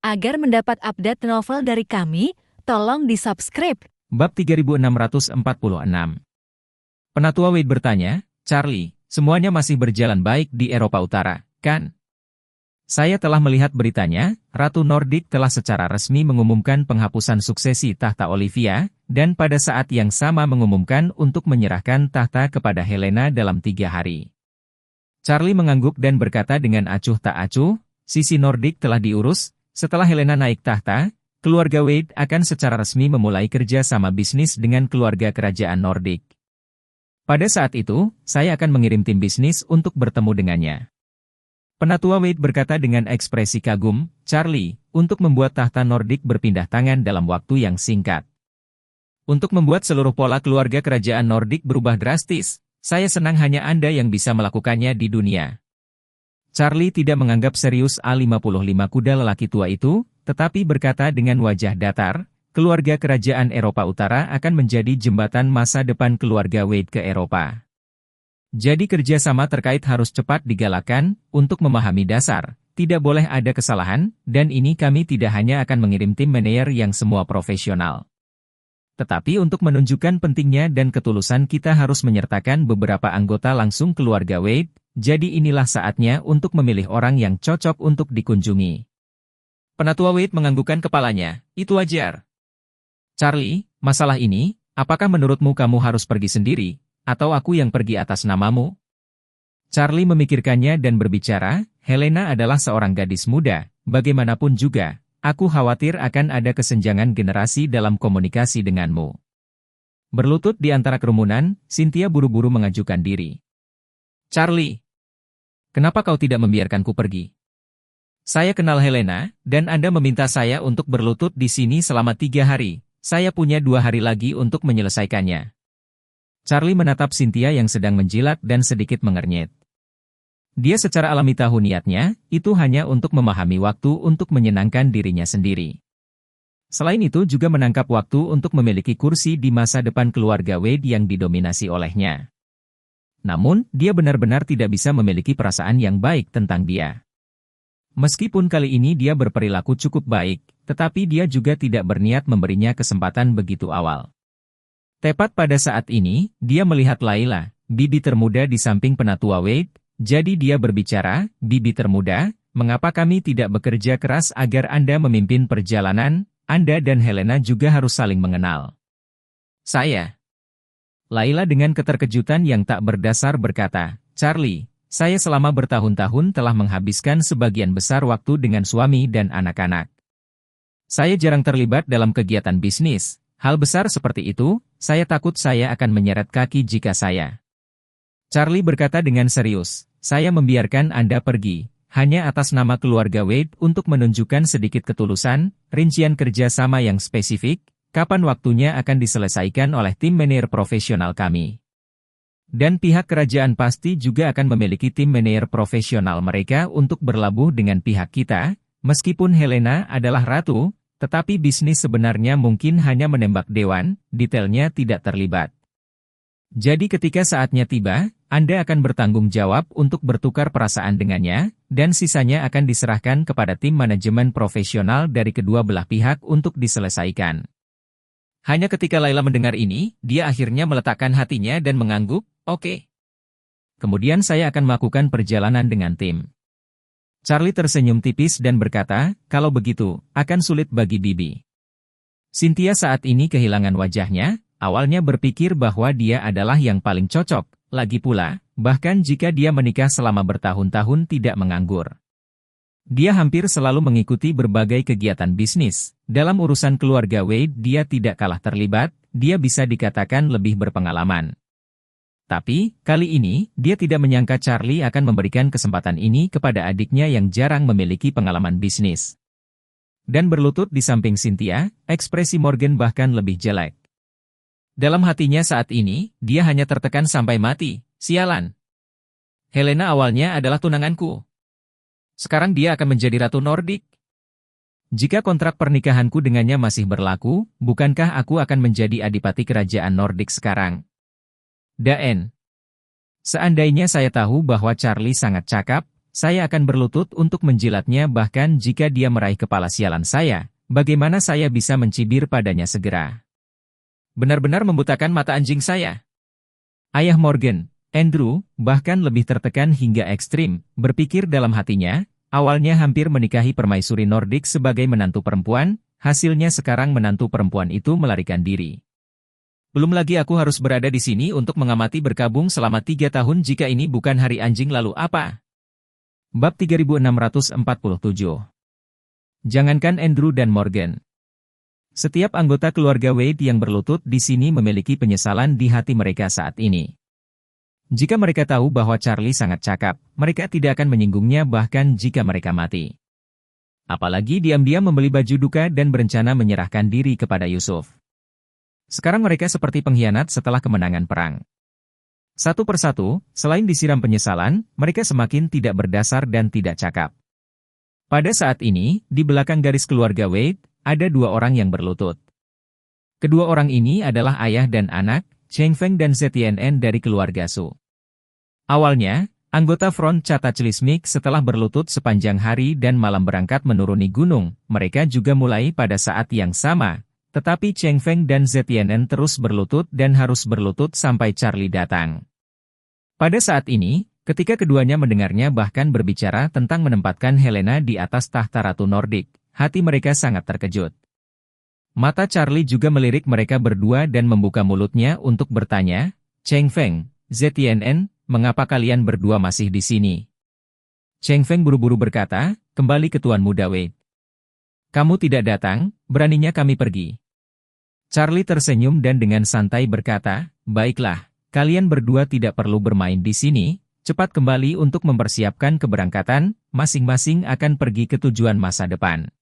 Agar mendapat update novel dari kami, tolong di-subscribe. Bab 3646. Penatua Wade bertanya, Charlie, semuanya masih berjalan baik di Eropa Utara, kan? Saya telah melihat beritanya, Ratu Nordik telah secara resmi mengumumkan penghapusan suksesi tahta Olivia, dan pada saat yang sama mengumumkan untuk menyerahkan tahta kepada Helena dalam 3 hari. Charlie mengangguk dan berkata dengan acuh tak acuh, sisi Nordik telah diurus. Setelah Helena naik tahta, keluarga Wade akan secara resmi memulai kerja sama bisnis dengan keluarga kerajaan Nordik. Pada saat itu, saya akan mengirim tim bisnis untuk bertemu dengannya. Penatua Wade berkata dengan ekspresi kagum, Charlie, untuk membuat tahta Nordik berpindah tangan dalam waktu yang singkat. Untuk membuat seluruh pola keluarga kerajaan Nordik berubah drastis, saya senang hanya Anda yang bisa melakukannya di dunia. Charlie tidak menganggap serius A55 kuda lelaki tua itu, tetapi berkata dengan wajah datar, keluarga kerajaan Eropa Utara akan menjadi jembatan masa depan keluarga Wade ke Eropa. Jadi kerjasama terkait harus cepat digalakan, untuk memahami dasar, tidak boleh ada kesalahan, dan ini kami tidak hanya akan mengirim tim manajer yang semua profesional. Tetapi untuk menunjukkan pentingnya dan ketulusan kita harus menyertakan beberapa anggota langsung keluarga Wade, jadi inilah saatnya untuk memilih orang yang cocok untuk dikunjungi. Penatua Wade menganggukkan kepalanya, itu wajar. Charlie, masalah ini, apakah menurutmu kamu harus pergi sendiri, atau aku yang pergi atas namamu? Charlie memikirkannya dan berbicara, Helena adalah seorang gadis muda, bagaimanapun juga, aku khawatir akan ada kesenjangan generasi dalam komunikasi denganmu. Berlutut di antara kerumunan, Cynthia buru-buru mengajukan diri. Charlie, kenapa kau tidak membiarkanku pergi? Saya kenal Helena, dan Anda meminta saya untuk berlutut di sini selama 3 hari. Saya punya 2 hari lagi untuk menyelesaikannya. Charlie menatap Cynthia yang sedang menjilat dan sedikit mengernyit. Dia secara alami tahu niatnya, itu hanya untuk memahami waktu untuk menyenangkan dirinya sendiri. Selain itu juga menangkap waktu untuk memiliki kursi di masa depan keluarga Wade yang didominasi olehnya. Namun, dia benar-benar tidak bisa memiliki perasaan yang baik tentang dia. Meskipun kali ini dia berperilaku cukup baik, tetapi dia juga tidak berniat memberinya kesempatan begitu awal. Tepat pada saat ini, dia melihat Layla, bibi termuda di samping penatua Wade, jadi dia berbicara, bibi termuda, mengapa kami tidak bekerja keras agar Anda memimpin perjalanan, Anda dan Helena juga harus saling mengenal. Saya. Layla dengan keterkejutan yang tak berdasar berkata, Charlie, saya selama bertahun-tahun telah menghabiskan sebagian besar waktu dengan suami dan anak-anak. Saya jarang terlibat dalam kegiatan bisnis, hal besar seperti itu, saya takut saya akan menyeret kaki jika saya. Charlie berkata dengan serius, saya membiarkan Anda pergi, hanya atas nama keluarga Wade untuk menunjukkan sedikit ketulusan, rincian kerjasama yang spesifik, kapan waktunya akan diselesaikan oleh tim manajer profesional kami. Dan pihak kerajaan pasti juga akan memiliki tim manajer profesional mereka untuk berlabuh dengan pihak kita, meskipun Helena adalah ratu, tetapi bisnis sebenarnya mungkin hanya menembak dewan, detailnya tidak terlibat. Jadi ketika saatnya tiba, Anda akan bertanggung jawab untuk bertukar perasaan dengannya, dan sisanya akan diserahkan kepada tim manajemen profesional dari kedua belah pihak untuk diselesaikan. Hanya ketika Layla mendengar ini, dia akhirnya meletakkan hatinya dan mengangguk, oke. Kemudian saya akan melakukan perjalanan dengan tim. Charlie tersenyum tipis dan berkata, kalau begitu, akan sulit bagi Bibi. Cynthia saat ini kehilangan wajahnya, awalnya berpikir bahwa dia adalah yang paling cocok, lagi pula, bahkan jika dia menikah selama bertahun-tahun tidak menganggur. Dia hampir selalu mengikuti berbagai kegiatan bisnis. Dalam urusan keluarga Wade dia tidak kalah terlibat, dia bisa dikatakan lebih berpengalaman. Tapi, kali ini, dia tidak menyangka Charlie akan memberikan kesempatan ini kepada adiknya yang jarang memiliki pengalaman bisnis. Dan berlutut di samping Cynthia, ekspresi Morgan bahkan lebih jelek. Dalam hatinya saat ini, dia hanya tertekan sampai mati, sialan. Helena awalnya adalah tunanganku. Sekarang dia akan menjadi Ratu Nordik. Jika kontrak pernikahanku dengannya masih berlaku, bukankah aku akan menjadi adipati kerajaan Nordik sekarang? Daen. Seandainya saya tahu bahwa Charlie sangat cakap, saya akan berlutut untuk menjilatnya bahkan jika dia meraih kepala sialan saya, bagaimana saya bisa mencibir padanya segera. Benar-benar membutakan mata anjing saya. Ayah Morgan, Andrew, bahkan lebih tertekan hingga ekstrim, berpikir dalam hatinya, awalnya hampir menikahi permaisuri Nordik sebagai menantu perempuan, hasilnya sekarang menantu perempuan itu melarikan diri. Belum lagi aku harus berada di sini untuk mengamati berkabung selama 3 tahun jika ini bukan hari anjing lalu apa? Bab 3647. Jangankan Andrew dan Morgan. Setiap anggota keluarga Wade yang berlutut di sini memiliki penyesalan di hati mereka saat ini. Jika mereka tahu bahwa Charlie sangat cakap, mereka tidak akan menyinggungnya bahkan jika mereka mati. Apalagi diam-diam membeli baju duka dan berencana menyerahkan diri kepada Yusuf. Sekarang mereka seperti pengkhianat setelah kemenangan perang. Satu persatu, selain disiram penyesalan, mereka semakin tidak berdasar dan tidak cakap. Pada saat ini, di belakang garis keluarga Wade, ada 2 orang yang berlutut. Kedua orang ini adalah ayah dan anak, Cheng Feng dan Zetian dari keluarga Su. Awalnya, anggota Front Cataclysmic setelah berlutut sepanjang hari dan malam berangkat menuruni gunung, mereka juga mulai pada saat yang sama. Tetapi Cheng Feng dan Zetian terus berlutut dan harus berlutut sampai Charlie datang. Pada saat ini, ketika keduanya mendengarnya bahkan berbicara tentang menempatkan Helena di atas tahta Ratu Nordik, hati mereka sangat terkejut. Mata Charlie juga melirik mereka berdua dan membuka mulutnya untuk bertanya, Cheng Feng, Zetian, mengapa kalian berdua masih di sini? Cheng Feng buru-buru berkata, kembali ke Tuan Muda Wade. Kamu tidak datang, beraninya kami pergi. Charlie tersenyum dan dengan santai berkata, baiklah, kalian berdua tidak perlu bermain di sini, cepat kembali untuk mempersiapkan keberangkatan, masing-masing akan pergi ke tujuan masa depan.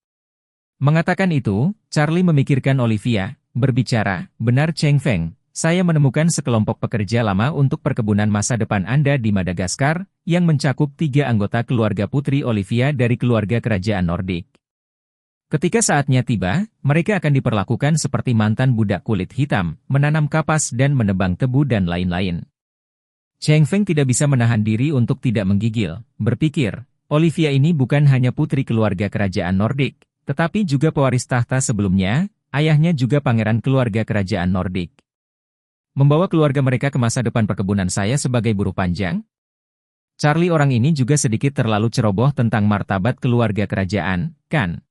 Mengatakan itu, Charlie memikirkan Olivia, berbicara, benar Cheng Feng, saya menemukan sekelompok pekerja lama untuk perkebunan masa depan Anda di Madagaskar, yang mencakup 3 anggota keluarga putri Olivia dari keluarga kerajaan Nordik. Ketika saatnya tiba, mereka akan diperlakukan seperti mantan budak kulit hitam, menanam kapas dan menebang tebu dan lain-lain. Cheng Feng tidak bisa menahan diri untuk tidak menggigil, berpikir, Olivia ini bukan hanya putri keluarga kerajaan Nordik, tetapi juga pewaris tahta sebelumnya, ayahnya juga pangeran keluarga kerajaan Nordik. Membawa keluarga mereka ke masa depan perkebunan saya sebagai buruh panjang? Charlie orang ini juga sedikit terlalu ceroboh tentang martabat keluarga kerajaan, kan?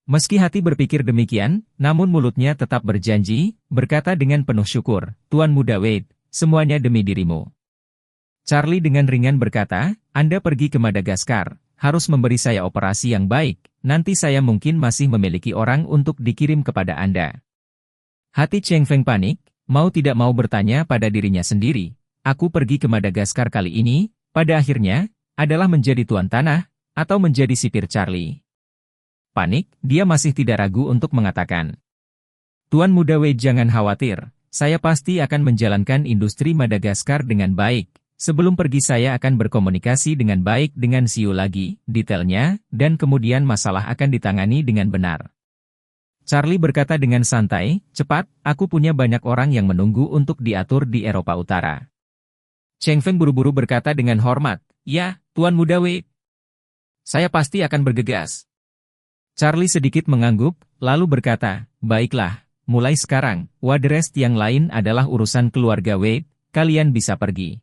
Meski hati berpikir demikian, namun mulutnya tetap berjanji, berkata dengan penuh syukur, Tuan Muda Wade, semuanya demi dirimu. Charlie dengan ringan berkata, Anda pergi ke Madagaskar, harus memberi saya operasi yang baik, nanti saya mungkin masih memiliki orang untuk dikirim kepada Anda. Hati Cheng Feng panik, mau tidak mau bertanya pada dirinya sendiri, aku pergi ke Madagaskar kali ini, pada akhirnya, adalah menjadi tuan tanah, atau menjadi sipir Charlie. Panik, dia masih tidak ragu untuk mengatakan, Tuan Muda Wade jangan khawatir, saya pasti akan menjalankan industri Madagaskar dengan baik. Sebelum pergi saya akan berkomunikasi dengan baik dengan Siu lagi, detailnya, dan kemudian masalah akan ditangani dengan benar. Charlie berkata dengan santai, cepat, aku punya banyak orang yang menunggu untuk diatur di Eropa Utara. Cheng Feng buru-buru berkata dengan hormat, ya, Tuan Muda Wade. Saya pasti akan bergegas. Charlie sedikit mengangguk, lalu berkata, baiklah, mulai sekarang, Waderest yang lain adalah urusan keluarga Wade, kalian bisa pergi.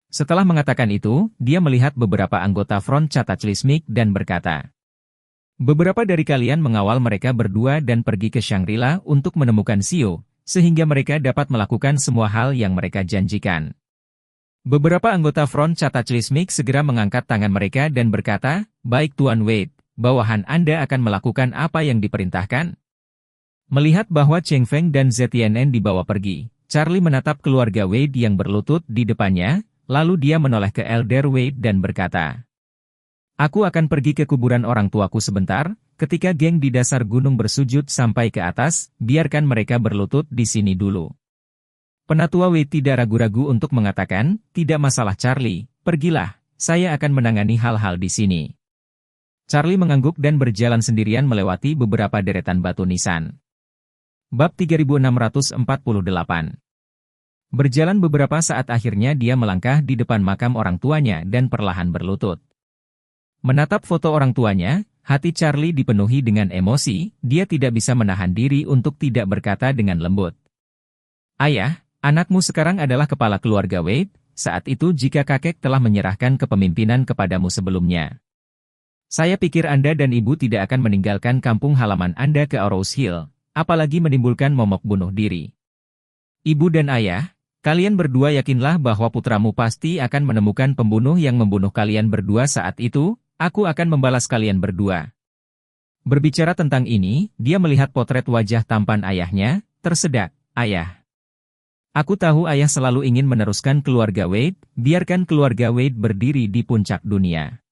Setelah mengatakan itu, dia melihat beberapa anggota Front Cataclysmic dan berkata, beberapa dari kalian mengawal mereka berdua dan pergi ke Shangri-La untuk menemukan Siu, sehingga mereka dapat melakukan semua hal yang mereka janjikan. Beberapa anggota Front Cataclysmic segera mengangkat tangan mereka dan berkata, baik Tuan Wade. Bawahan Anda akan melakukan apa yang diperintahkan? Melihat bahwa Cheng Feng dan Zetian dibawa pergi, Charlie menatap keluarga Wade yang berlutut di depannya, lalu dia menoleh ke Elder Wade dan berkata, aku akan pergi ke kuburan orang tuaku sebentar, ketika geng di dasar gunung bersujud sampai ke atas, biarkan mereka berlutut di sini dulu. Penatua Wade tidak ragu-ragu untuk mengatakan, tidak masalah Charlie, pergilah, saya akan menangani hal-hal di sini. Charlie mengangguk dan berjalan sendirian melewati beberapa deretan batu nisan. Bab 3648. Berjalan beberapa saat akhirnya dia melangkah di depan makam orang tuanya dan perlahan berlutut. Menatap foto orang tuanya, hati Charlie dipenuhi dengan emosi, dia tidak bisa menahan diri untuk tidak berkata dengan lembut. Ayah, anakmu sekarang adalah kepala keluarga Wade, saat itu jika kakek telah menyerahkan kepemimpinan kepadamu sebelumnya. Saya pikir Anda dan Ibu tidak akan meninggalkan kampung halaman Anda ke Arrows Hill, apalagi menimbulkan momok bunuh diri. Ibu dan Ayah, kalian berdua yakinlah bahwa putramu pasti akan menemukan pembunuh yang membunuh kalian berdua saat itu, aku akan membalas kalian berdua. Berbicara tentang ini, dia melihat potret wajah tampan ayahnya, tersedak, Ayah. Aku tahu ayah selalu ingin meneruskan keluarga Wade, biarkan keluarga Wade berdiri di puncak dunia.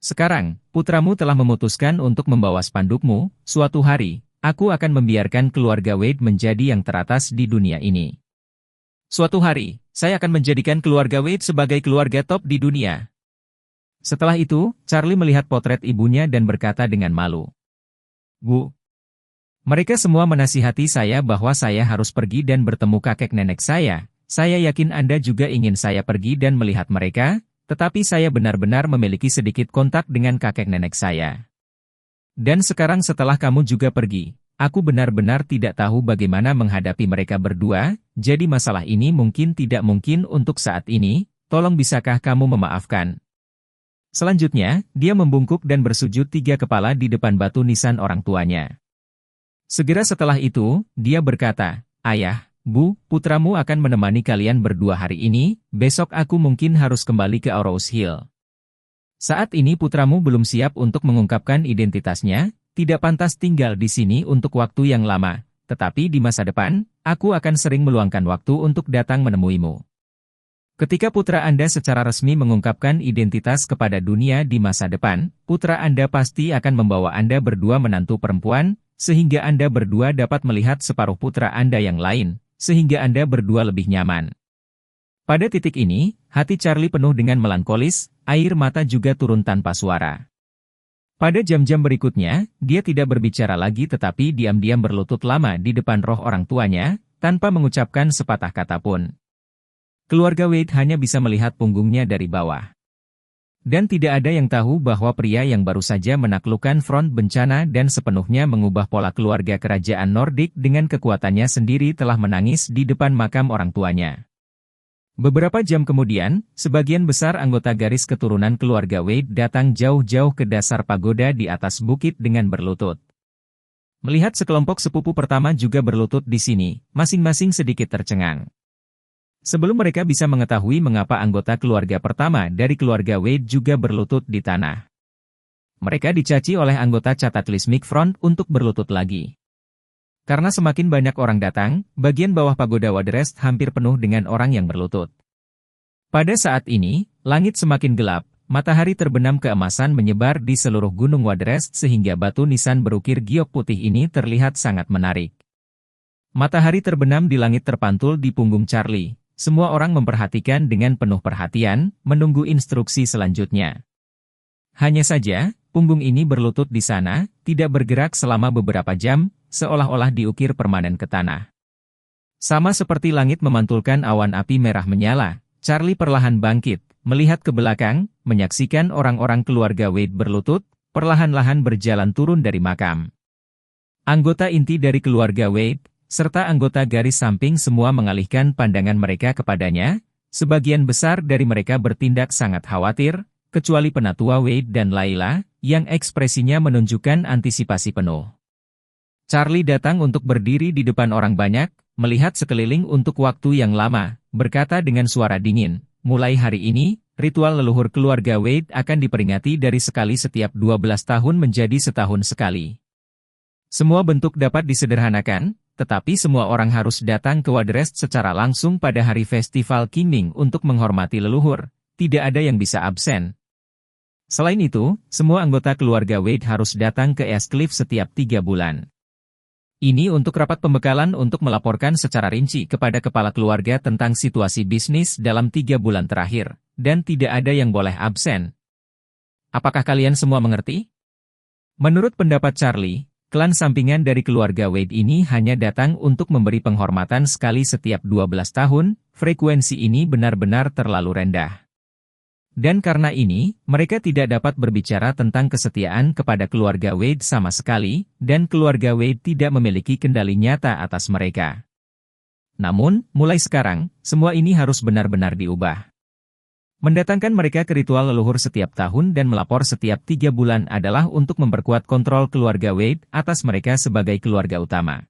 Sekarang, putramu telah memutuskan untuk membawa spandukmu, suatu hari, aku akan membiarkan keluarga Wade menjadi yang teratas di dunia ini. Suatu hari, saya akan menjadikan keluarga Wade sebagai keluarga top di dunia. Setelah itu, Charlie melihat potret ibunya dan berkata dengan malu. Bu, mereka semua menasihati saya bahwa saya harus pergi dan bertemu kakek nenek saya yakin Anda juga ingin saya pergi dan melihat mereka, tetapi saya benar-benar memiliki sedikit kontak dengan kakek nenek saya. Dan sekarang setelah kamu juga pergi, aku benar-benar tidak tahu bagaimana menghadapi mereka berdua, jadi masalah ini mungkin tidak mungkin untuk saat ini, tolong bisakah kamu memaafkan? Selanjutnya, dia membungkuk dan bersujud 3 kepala di depan batu nisan orang tuanya. Segera setelah itu, dia berkata, Ayah, Bu, putramu akan menemani kalian berdua hari ini, besok aku mungkin harus kembali ke Arrows Hill. Saat ini putramu belum siap untuk mengungkapkan identitasnya, tidak pantas tinggal di sini untuk waktu yang lama, tetapi di masa depan, aku akan sering meluangkan waktu untuk datang menemuimu. Ketika putra Anda secara resmi mengungkapkan identitas kepada dunia di masa depan, putra Anda pasti akan membawa Anda berdua menantu perempuan, sehingga Anda berdua dapat melihat separuh putra Anda yang lain, sehingga Anda berdua lebih nyaman. Pada titik ini, hati Charlie penuh dengan melankolis, air mata juga turun tanpa suara. Pada jam-jam berikutnya, dia tidak berbicara lagi tetapi diam-diam berlutut lama di depan roh orang tuanya, tanpa mengucapkan sepatah kata pun. Keluarga Wade hanya bisa melihat punggungnya dari bawah. Dan tidak ada yang tahu bahwa pria yang baru saja menaklukkan front bencana dan sepenuhnya mengubah pola keluarga kerajaan Nordik dengan kekuatannya sendiri telah menangis di depan makam orang tuanya. Beberapa jam kemudian, sebagian besar anggota garis keturunan keluarga Wade datang jauh-jauh ke dasar pagoda di atas bukit dengan berlutut. Melihat sekelompok sepupu pertama juga berlutut di sini, masing-masing sedikit tercengang. Sebelum mereka bisa mengetahui mengapa anggota keluarga pertama dari keluarga Wade juga berlutut di tanah. Mereka dicaci oleh anggota catat list Mick Front untuk berlutut lagi. Karena semakin banyak orang datang, bagian bawah pagoda Waterrest hampir penuh dengan orang yang berlutut. Pada saat ini, langit semakin gelap, matahari terbenam keemasan menyebar di seluruh gunung Waterrest sehingga batu nisan berukir giok putih ini terlihat sangat menarik. Matahari terbenam di langit terpantul di punggung Charlie. Semua orang memperhatikan dengan penuh perhatian, menunggu instruksi selanjutnya. Hanya saja, punggung ini berlutut di sana, tidak bergerak selama beberapa jam, seolah-olah diukir permanen ke tanah. Sama seperti langit memantulkan awan api merah menyala, Charlie perlahan bangkit, melihat ke belakang, menyaksikan orang-orang keluarga Wade berlutut, perlahan-lahan berjalan turun dari makam. Anggota inti dari keluarga Wade, serta anggota garis samping semua mengalihkan pandangan mereka kepadanya, sebagian besar dari mereka bertindak sangat khawatir, kecuali penatua Wade dan Layla, yang ekspresinya menunjukkan antisipasi penuh. Charlie datang untuk berdiri di depan orang banyak, melihat sekeliling untuk waktu yang lama, berkata dengan suara dingin, mulai hari ini, ritual leluhur keluarga Wade akan diperingati dari sekali setiap 12 tahun menjadi setahun sekali. Semua bentuk dapat disederhanakan, tetapi semua orang harus datang ke Waterrest secara langsung pada hari festival Kingming untuk menghormati leluhur, tidak ada yang bisa absen. Selain itu, semua anggota keluarga Wade harus datang ke East Cliff setiap 3 bulan. Ini untuk rapat pembekalan untuk melaporkan secara rinci kepada kepala keluarga tentang situasi bisnis dalam 3 bulan terakhir, dan tidak ada yang boleh absen. Apakah kalian semua mengerti? Menurut pendapat Charlie, klan sampingan dari keluarga Wade ini hanya datang untuk memberi penghormatan sekali setiap 12 tahun, frekuensi ini benar-benar terlalu rendah. dan karena ini, mereka tidak dapat berbicara tentang kesetiaan kepada keluarga Wade sama sekali, dan keluarga Wade tidak memiliki kendali nyata atas mereka. Namun, mulai sekarang, semua ini harus benar-benar diubah. Mendatangkan mereka ke ritual leluhur setiap tahun dan melapor setiap 3 bulan adalah untuk memperkuat kontrol keluarga Wade atas mereka sebagai keluarga utama.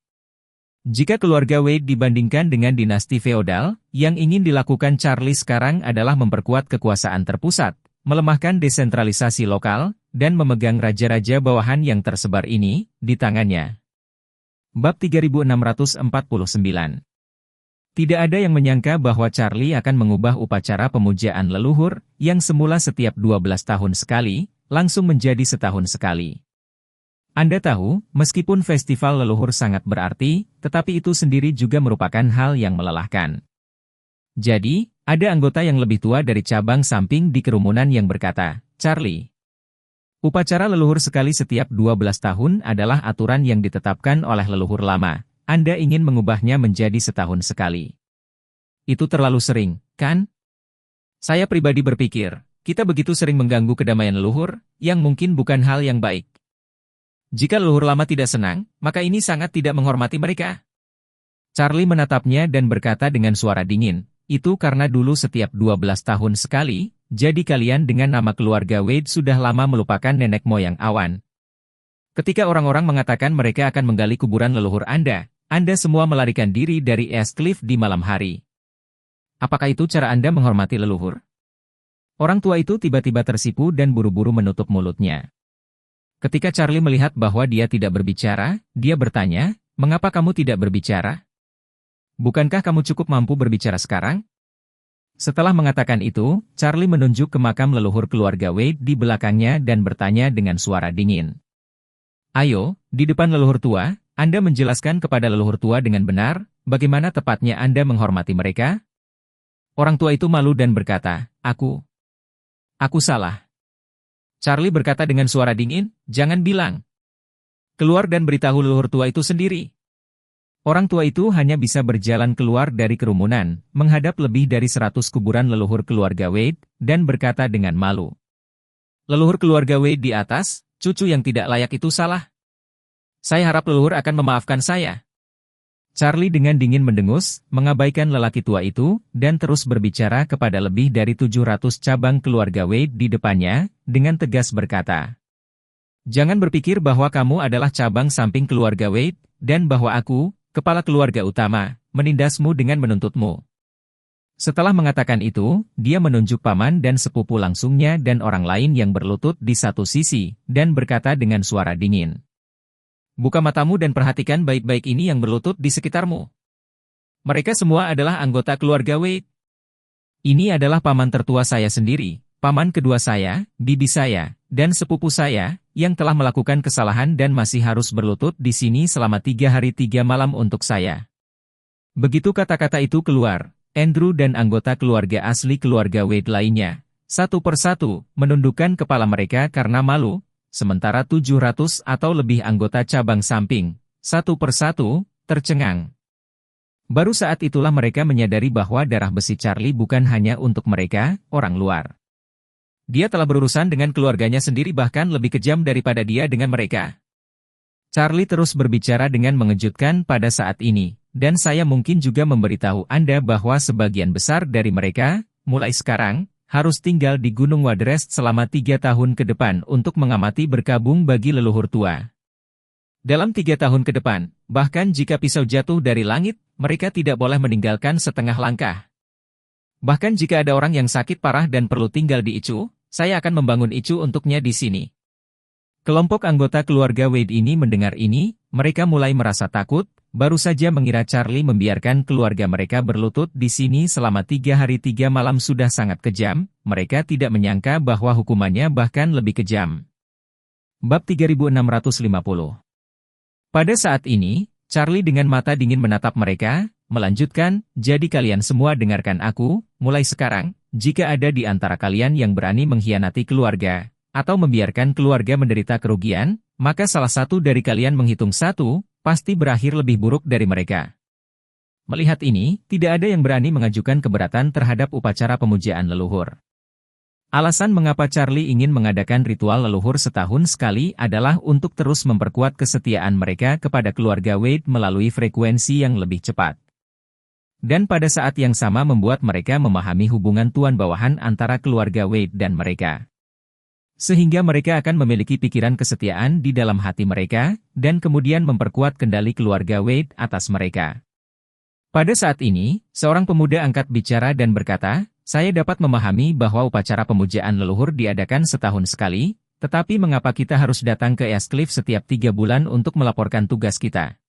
Jika keluarga Wade dibandingkan dengan dinasti feodal, yang ingin dilakukan Charlie sekarang adalah memperkuat kekuasaan terpusat, melemahkan desentralisasi lokal, dan memegang raja-raja bawahan yang tersebar ini di tangannya. Bab 3649. Tidak ada yang menyangka bahwa Charlie akan mengubah upacara pemujaan leluhur, yang semula setiap 12 tahun sekali, langsung menjadi setahun sekali. Anda tahu, meskipun festival leluhur sangat berarti, tetapi itu sendiri juga merupakan hal yang melelahkan. Jadi, ada anggota yang lebih tua dari cabang samping di kerumunan yang berkata, "Charlie, upacara leluhur sekali setiap 12 tahun adalah aturan yang ditetapkan oleh leluhur lama. Anda ingin mengubahnya menjadi setahun sekali. Itu terlalu sering, kan?" Saya pribadi berpikir, kita begitu sering mengganggu kedamaian leluhur, yang mungkin bukan hal yang baik. Jika leluhur lama tidak senang, maka ini sangat tidak menghormati mereka. Charlie menatapnya dan berkata dengan suara dingin, "Itu karena dulu setiap 12 tahun sekali, jadi kalian dengan nama keluarga Wade sudah lama melupakan nenek moyang awan. Ketika orang-orang mengatakan mereka akan menggali kuburan leluhur Anda semua melarikan diri dari East Cliff di malam hari. Apakah itu cara Anda menghormati leluhur?" Orang tua itu tiba-tiba tersipu dan buru-buru menutup mulutnya. Ketika Charlie melihat bahwa dia tidak berbicara, dia bertanya, "Mengapa kamu tidak berbicara? Bukankah kamu cukup mampu berbicara sekarang?" Setelah mengatakan itu, Charlie menunjuk ke makam leluhur keluarga Wade di belakangnya dan bertanya dengan suara dingin. "Ayo, di depan leluhur tua, Anda menjelaskan kepada leluhur tua dengan benar, bagaimana tepatnya Anda menghormati mereka?" Orang tua itu malu dan berkata, Aku salah." Charlie berkata dengan suara dingin, "Jangan bilang. Keluar dan beritahu leluhur tua itu sendiri." Orang tua itu hanya bisa berjalan keluar dari kerumunan, menghadap lebih dari 100 kuburan leluhur keluarga Wade, dan berkata dengan malu. "Leluhur keluarga Wade di atas, cucu yang tidak layak itu salah. Saya harap leluhur akan memaafkan saya." Charlie dengan dingin mendengus, mengabaikan lelaki tua itu, dan terus berbicara kepada lebih dari 700 cabang keluarga Wade di depannya, dengan tegas berkata, "Jangan berpikir bahwa kamu adalah cabang samping keluarga Wade, dan bahwa aku, kepala keluarga utama, menindasmu dengan menuntutmu." Setelah mengatakan itu, dia menunjuk paman dan sepupu langsungnya dan orang lain yang berlutut di satu sisi, dan berkata dengan suara dingin, "Buka matamu dan perhatikan baik-baik ini yang berlutut di sekitarmu. Mereka semua adalah anggota keluarga Wade. Ini adalah paman tertua saya sendiri, paman kedua saya, bibi saya, dan sepupu saya, yang telah melakukan kesalahan dan masih harus berlutut di sini selama 3 hari 3 malam untuk saya." Begitu kata-kata itu keluar, Andrew dan anggota keluarga asli keluarga Wade lainnya, satu persatu, menundukkan kepala mereka karena malu. Sementara 700 atau lebih anggota cabang samping, satu persatu, tercengang. Baru saat itulah mereka menyadari bahwa darah besi Charlie bukan hanya untuk mereka, orang luar. Dia telah berurusan dengan keluarganya sendiri bahkan lebih kejam daripada dia dengan mereka. Charlie terus berbicara dengan mengejutkan pada saat ini, dan saya mungkin juga memberitahu Anda bahwa sebagian besar dari mereka, mulai sekarang, harus tinggal di Gunung Wadrest selama 3 tahun ke depan untuk mengamati berkabung bagi leluhur tua. Dalam 3 tahun ke depan, bahkan jika pisau jatuh dari langit, mereka tidak boleh meninggalkan setengah langkah. Bahkan jika ada orang yang sakit parah dan perlu tinggal di Ichu, saya akan membangun Ichu untuknya di sini. Kelompok anggota keluarga Wade ini mendengar ini, mereka mulai merasa takut, baru saja mengira Charlie membiarkan keluarga mereka berlutut di sini selama 3 hari 3 malam sudah sangat kejam, mereka tidak menyangka bahwa hukumannya bahkan lebih kejam. Bab 3650. Pada saat ini, Charlie dengan mata dingin menatap mereka, melanjutkan, "Jadi kalian semua dengarkan aku, mulai sekarang, jika ada di antara kalian yang berani mengkhianati keluarga, atau membiarkan keluarga menderita kerugian, maka salah satu dari kalian menghitung 1, pasti berakhir lebih buruk dari mereka." Melihat ini, tidak ada yang berani mengajukan keberatan terhadap upacara pemujaan leluhur. Alasan mengapa Charlie ingin mengadakan ritual leluhur setahun sekali adalah untuk terus memperkuat kesetiaan mereka kepada keluarga Wade melalui frekuensi yang lebih cepat. Dan pada saat yang sama membuat mereka memahami hubungan tuan bawahan antara keluarga Wade dan mereka. Sehingga mereka akan memiliki pikiran kesetiaan di dalam hati mereka, dan kemudian memperkuat kendali keluarga Wade atas mereka. Pada saat ini, seorang pemuda angkat bicara dan berkata, "Saya dapat memahami bahwa upacara pemujaan leluhur diadakan setahun sekali, tetapi mengapa kita harus datang ke East Cliff setiap 3 bulan untuk melaporkan tugas kita?"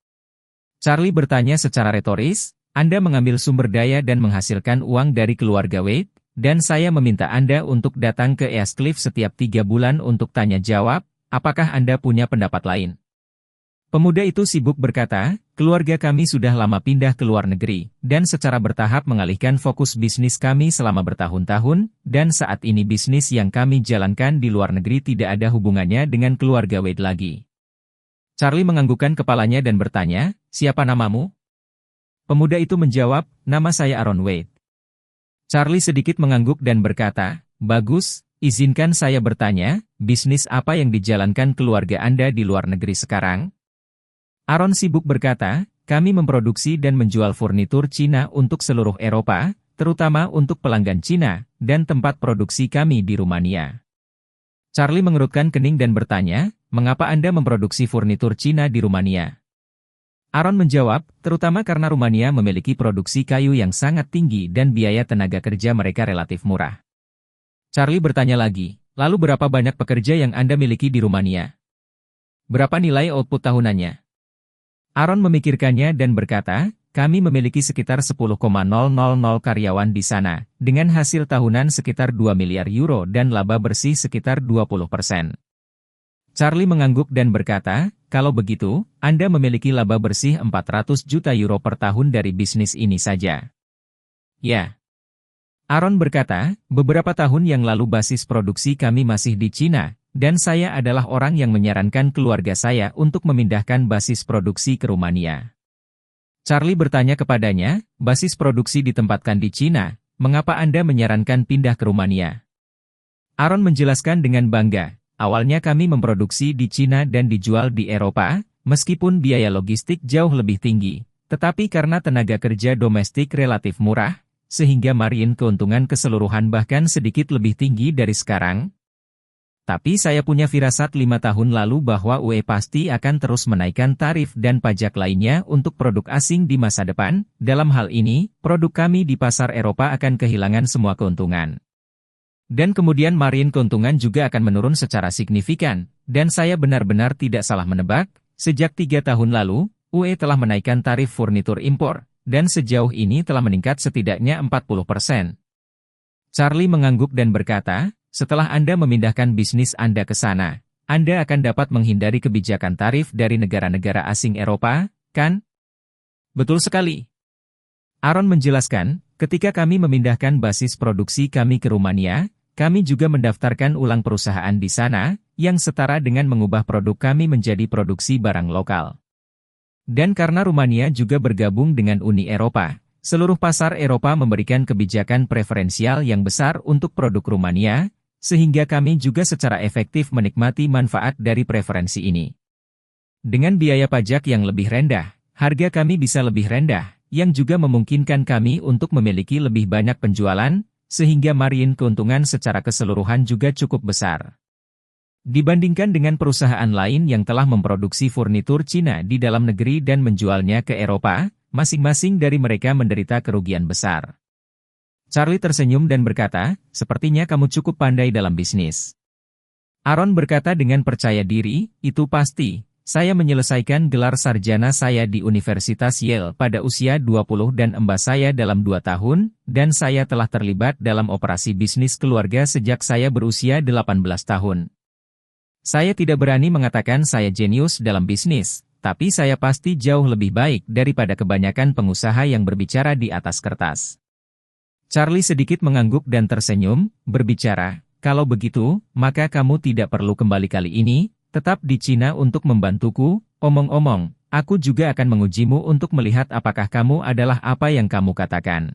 Charlie bertanya secara retoris, "Anda mengambil sumber daya dan menghasilkan uang dari keluarga Wade, dan saya meminta Anda untuk datang ke East Cliff setiap 3 bulan untuk tanya jawab, apakah Anda punya pendapat lain?" Pemuda itu sibuk berkata, "Keluarga kami sudah lama pindah ke luar negeri, dan secara bertahap mengalihkan fokus bisnis kami selama bertahun-tahun, dan saat ini bisnis yang kami jalankan di luar negeri tidak ada hubungannya dengan keluarga Wade lagi." Charlie menganggukkan kepalanya dan bertanya, "Siapa namamu?" Pemuda itu menjawab, "Nama saya Aaron Wade." Charlie sedikit mengangguk dan berkata, "Bagus, izinkan saya bertanya, bisnis apa yang dijalankan keluarga Anda di luar negeri sekarang?" Aaron sibuk berkata, "Kami memproduksi dan menjual furnitur Cina untuk seluruh Eropa, terutama untuk pelanggan Cina, dan tempat produksi kami di Rumania." Charlie mengerutkan kening dan bertanya, "Mengapa Anda memproduksi furnitur Cina di Rumania?" Aaron menjawab, "Terutama karena Rumania memiliki produksi kayu yang sangat tinggi dan biaya tenaga kerja mereka relatif murah." Charlie bertanya lagi, "Lalu berapa banyak pekerja yang Anda miliki di Rumania? Berapa nilai output tahunannya?" Aaron memikirkannya dan berkata, "Kami memiliki sekitar 10,000 karyawan di sana, dengan hasil tahunan sekitar 2 miliar euro dan laba bersih sekitar 20%. Charlie mengangguk dan berkata, "Kalau begitu, Anda memiliki laba bersih 400 juta euro per tahun dari bisnis ini saja." "Ya." Aaron berkata, "Beberapa tahun yang lalu basis produksi kami masih di Cina, dan saya adalah orang yang menyarankan keluarga saya untuk memindahkan basis produksi ke Rumania." Charlie bertanya kepadanya, "Basis produksi ditempatkan di Cina, mengapa Anda menyarankan pindah ke Rumania?" Aaron menjelaskan dengan bangga, "Awalnya kami memproduksi di Cina dan dijual di Eropa, meskipun biaya logistik jauh lebih tinggi, tetapi karena tenaga kerja domestik relatif murah, sehingga margin keuntungan keseluruhan bahkan sedikit lebih tinggi dari sekarang. Tapi saya punya firasat 5 tahun lalu bahwa UE pasti akan terus menaikkan tarif dan pajak lainnya untuk produk asing di masa depan. Dalam hal ini, produk kami di pasar Eropa akan kehilangan semua keuntungan. Dan kemudian margin keuntungan juga akan menurun secara signifikan. Dan saya benar-benar tidak salah menebak, sejak 3 tahun lalu, UE telah menaikkan tarif furnitur impor, dan sejauh ini telah meningkat setidaknya 40%. Charlie mengangguk dan berkata, "Setelah Anda memindahkan bisnis Anda ke sana, Anda akan dapat menghindari kebijakan tarif dari negara-negara asing Eropa, kan?" "Betul sekali." Aaron menjelaskan, "Ketika kami memindahkan basis produksi kami ke Rumania, kami juga mendaftarkan ulang perusahaan di sana, yang setara dengan mengubah produk kami menjadi produksi barang lokal. Dan karena Rumania juga bergabung dengan Uni Eropa, seluruh pasar Eropa memberikan kebijakan preferensial yang besar untuk produk Rumania, sehingga kami juga secara efektif menikmati manfaat dari preferensi ini. Dengan biaya pajak yang lebih rendah, harga kami bisa lebih rendah, yang juga memungkinkan kami untuk memiliki lebih banyak penjualan, sehingga margin keuntungan secara keseluruhan juga cukup besar. Dibandingkan dengan perusahaan lain yang telah memproduksi furnitur Cina di dalam negeri dan menjualnya ke Eropa, masing-masing dari mereka menderita kerugian besar." Charlie tersenyum dan berkata, "Sepertinya kamu cukup pandai dalam bisnis." Aaron berkata dengan percaya diri, "Itu pasti. Saya menyelesaikan gelar sarjana saya di Universitas Yale pada usia 20 dan embas saya dalam 2 tahun, dan saya telah terlibat dalam operasi bisnis keluarga sejak saya berusia 18 tahun. Saya tidak berani mengatakan saya jenius dalam bisnis, tapi saya pasti jauh lebih baik daripada kebanyakan pengusaha yang berbicara di atas kertas." Charlie sedikit mengangguk dan tersenyum, berbicara, "Kalau begitu, maka kamu tidak perlu kembali kali ini, tetap di Cina untuk membantuku. Omong-omong, aku juga akan mengujimu untuk melihat apakah kamu adalah apa yang kamu katakan."